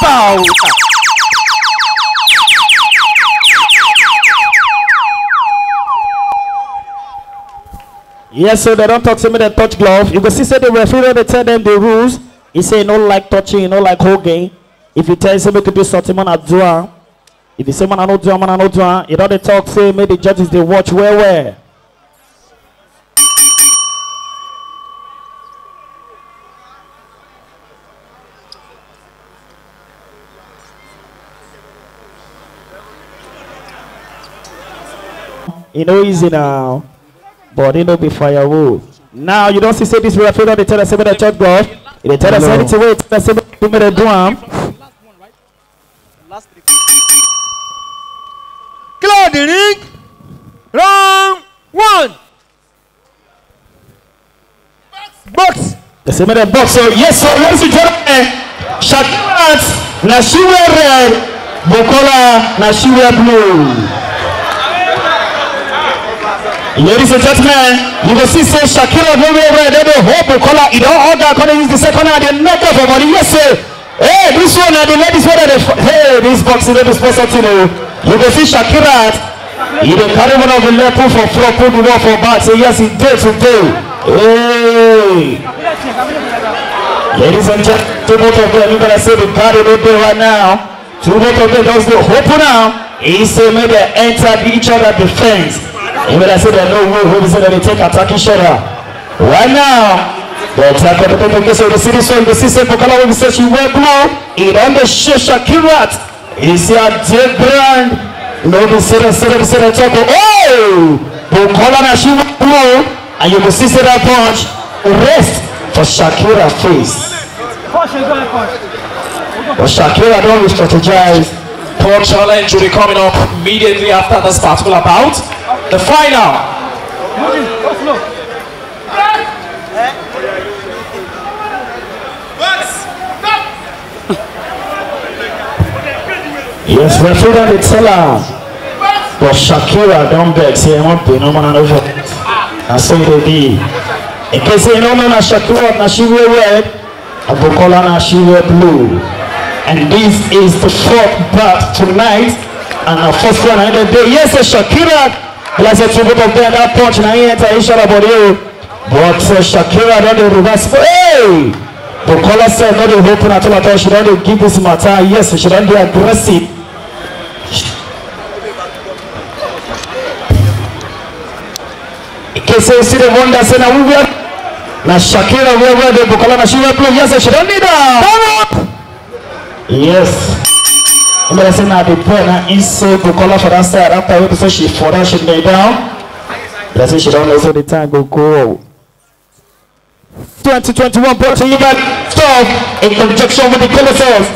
Pow! Yes, so they don't talk to me, they touch glove. You can see, say the referee, they tell them the rules. He say, no like touching, no like holding. If you tell him, you could do something, man, at do. If you say, man, I don't do, man, I don't do. You know, they talk, say, maybe the judges, they watch where. You know, easy now. But it don't be firewood. Now you don't see say this referee they tell us about the church golf. They tell us anything way to us about to me the drum. Clear the ring. Round 1. Box. They say me the box. So yes, sir. Ladies and gentlemen, Shakira na she wear red, Bukola na she wear blue. Ladies and gentlemen, you will see say Shakira very red, they don't hope Bukola, he don't order, because use the second hand, they knock off her body. Yes, sir. Hey, this one, the ladies, hey, this boxing, this person, you will see Shakira, he don't carry one of the left for front, put the one for back, say yes, he did today. Hey. Ladies and gentlemen, two both of them, you gotta say the party they do right now. Two both of them, those do hope now. He say, maybe they enter each other defense. Even I say that no way, who say that they take attacking each other. Right now, the attack of the people gets over the city, so the system for color will say she wear blue. It on the Shakira. He say a dead brand. No, the city, talk. Oh! The color that she wear blue. And you will see that punch. Rest for Shakira face. But Shakira don't strategize. Poor challenge will be coming up immediately after this particular bout. The final. Yes, referee on the teller. But Shakira don't beg. Say, I want to no man over. And so they be. In case you know, na Shakira, na she wear red, and Bukola na she wear blue. And this is the fourth bout tonight. And the first one of the day. Yes, Shakira. Like I said, both of them, that punch, and I enter each other, but Shakira don't reverse. Hey! Bukola said, not the open at all. She don't give this matter. Yes, she don't be aggressive. In case you see the one that said, now we are. Now Shakira, where the Bukola, now she will play. Yes, she don't need that. Yes. I'm going to say now the point now inside Bukola for that side. After we say she fall down, she lay down. Let's say she don't know so the time go. 2021 brought to you by Stove in conjunction with the Colossus.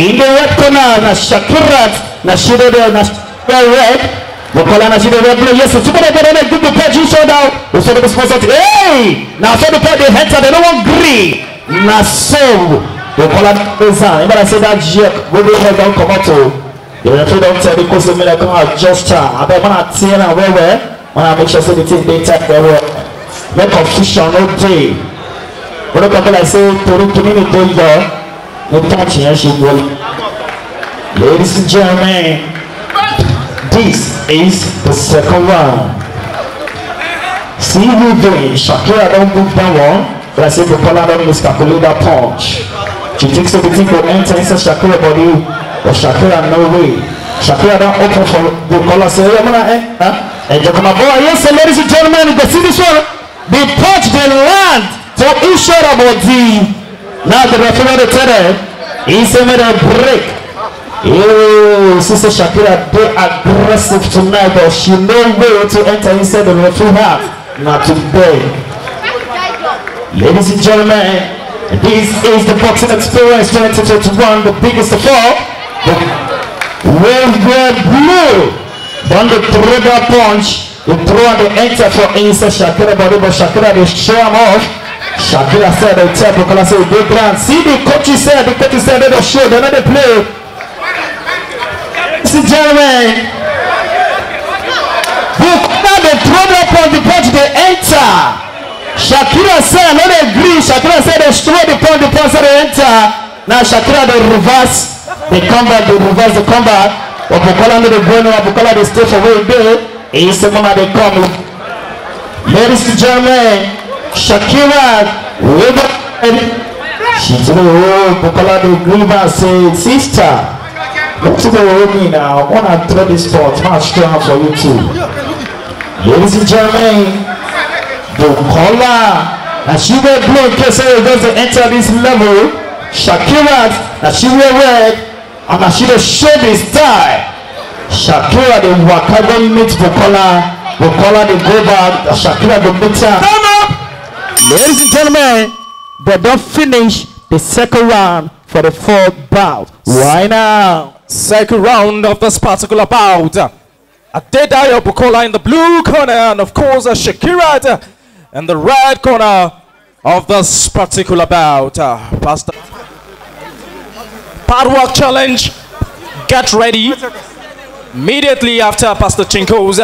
In the red corner, na Shakira, na Shiro, na red. Bukola na Shiro red blue. Yes, so two of them give the page you show down. We saw the sponsor. Hey! Now so the page they enter, they don't want green. Na so. They call it Pizan. You better say that jerk. Go to the don't come out to. You have to don't tell because the minute come out just time. I bet when I tell you where when I make sure the thing they take where no confusion, no day. When I come like say to me no day there, no touching and she will. Ladies and gentlemen, this is the second round. See who doing. Shakira don't move that one. But I say Bukola don't miscalculate that punch. She thinks everything will enter inside Shakira body, but Shakira no way. Shakira don't open for Bukola. Say, I'm gonna and you come aboard. Yes, so ladies and gentlemen, you can see this one. They punch the land to each other body. Now the referee tell them, he said made a break. Oh, Sister Shakira, they aggressive tonight, but she no way to enter inside the referee house. Not today. Ladies and gentlemen, this is the boxing experience 2021, the biggest of all. The red blue. Then the throw that punch, the throw and the enter for inside Shakira body, but Shakira they show him off. Shakira said they tell Bukola say big grand. See the coach said they don't show, they not they play. Ladies and gentlemen, Bukola they throw that punch, they enter. Shakira said, no they agree. Shakira said they destroy the point said they enter. Now Shakira they reverse. They come back, they reverse the combat. But Bukola no dey go no, Bukola dey stay for where he dey. He say mama dey come. Ladies and gentlemen, Shakira, she told Bukola dey grieve and say, sister, look to the road me now. I wanna throw this spot, much strong for you too. Ladies and gentlemen, Bukola, and she wear blue in case it doesn't enter this level. Shakira, and she wear red, and she dey show this style. Shakira dey waka go meet Bukola. Bukola dey go back. Shakira go meet her. Come up! Ladies and gentlemen, they don't finish the second round for the fourth bout. Why now? Second round of this particular bout. Adedayo Bukola in the blue corner, and of course Shakira in the red corner of this particular bout. Pastor Padwork challenge. Get ready. Immediately after Pastor Chinko's,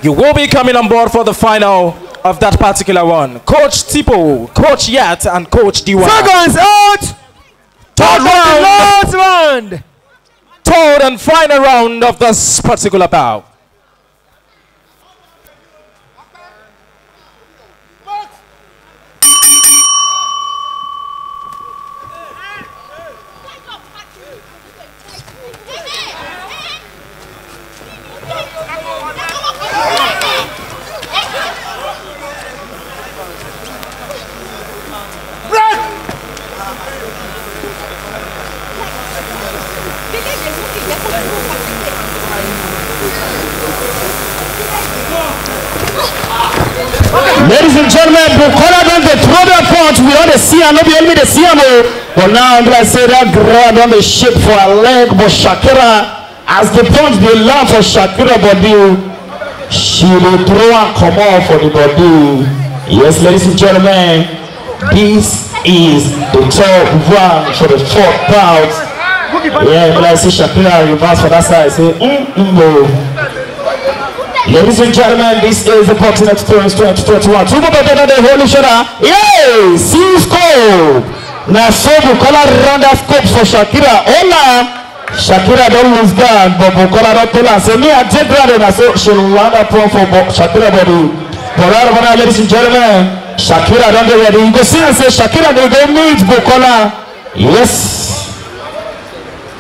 you will be coming on board for the final of that particular one. Coach Tipo, Coach Yat, and Coach Diwa. Seconds out! Third round. Last round! Third and final round of this particular bout. Ladies and gentlemen, Bukola don't dey throw their punch. We don't see her, no be only the see her. But now I say that girl don't dey shake for her leg. But Shakira, as the punch dey land for Shakira body, she dey throw and come off for the body. Yes, ladies and gentlemen, this is the top round for the fourth bout. Yeah, when I see Shakira reverse for that side, I say, Ladies and gentlemen, this is the Boxing Experience 2021. Two more better than the whole each other. Yay! See scope! Now so Bukola run that scope for Shakira. Hola! Shakira don't lose guard, but Bukola don't tell her. Say me I take ground and I say she'll land that point for Shakira body. But right over now, ladies and gentlemen, Shakira don't get ready. You go see and say Shakira they go meet Bukola. Yes.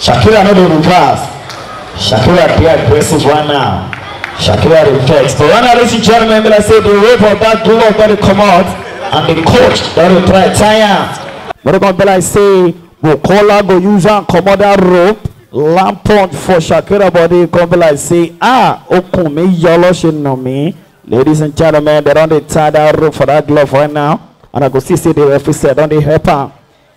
Shakira no dey reverse. Shakira be aggressive right now. Shakira reflects. But right now, ladies and gentlemen, I say the rope of that glove got to come out, and the coach got to try to tie her. But I'm going to say, Bukola go use and come out that rope, lamp punch for Shakira body. Come like say, okumi yolo she know me. Ladies and gentlemen, they don't tie that rope for that glove right now, and I go see the referee said, don't they help her?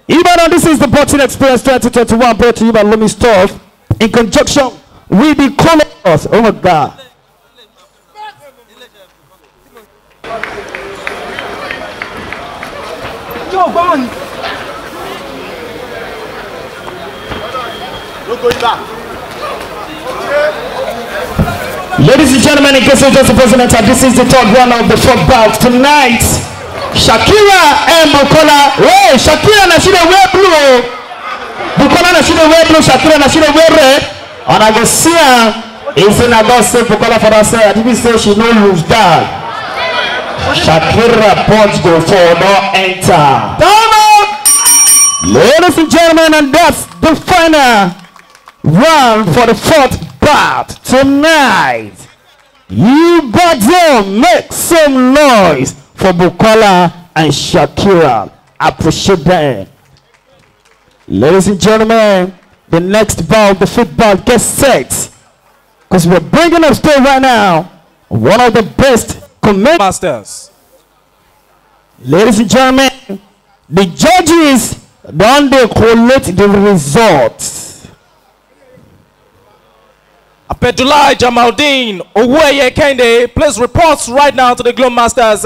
Even this is the Boxing Experience 2021 brought to you by Lumi Stuff in conjunction with the Colors. Oh my God. Ladies and gentlemen, in case you're just the president, this is the third round of the fourth bout tonight. Shakira and Bukola. Hey, Shakira na she dey wear blue. Bukola na she dey wear blue. Shakira na she dey wear red. And I go see her. He say na God save Bukola for that side. I didn't say she no lose that. Shakira punch go for no enter. Ladies and gentlemen, and that's the final round for the fourth bout tonight. You better make some noise for Bukola and Shakira. I appreciate that. Ladies and gentlemen, the next bout, the fifth bout, get set. Because we're bringing up stage right now one of the best Masters. Ladies and gentlemen, the judges don't they collect the results. Abdullah Jamaldeen Oweye Kende plays reports right now to the Globe Masters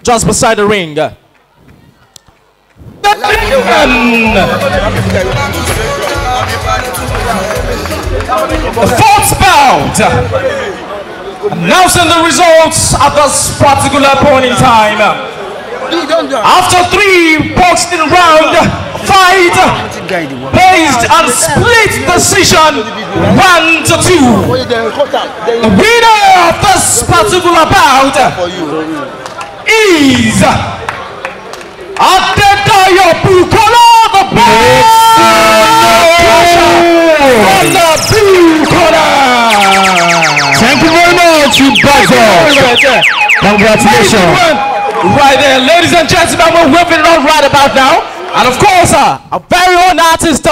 just beside the ring. The fourth bout, announcing the results at this particular point in time. After 3 boxing round fight, based on split decision 1-2. The winner of this particular bout is Adedayo Bukola, the from the blue corner. Thank you very much, you buzzers. Congratulations. Right there, ladies and gentlemen, we're whipping it on right about now. And of course, a very own artist.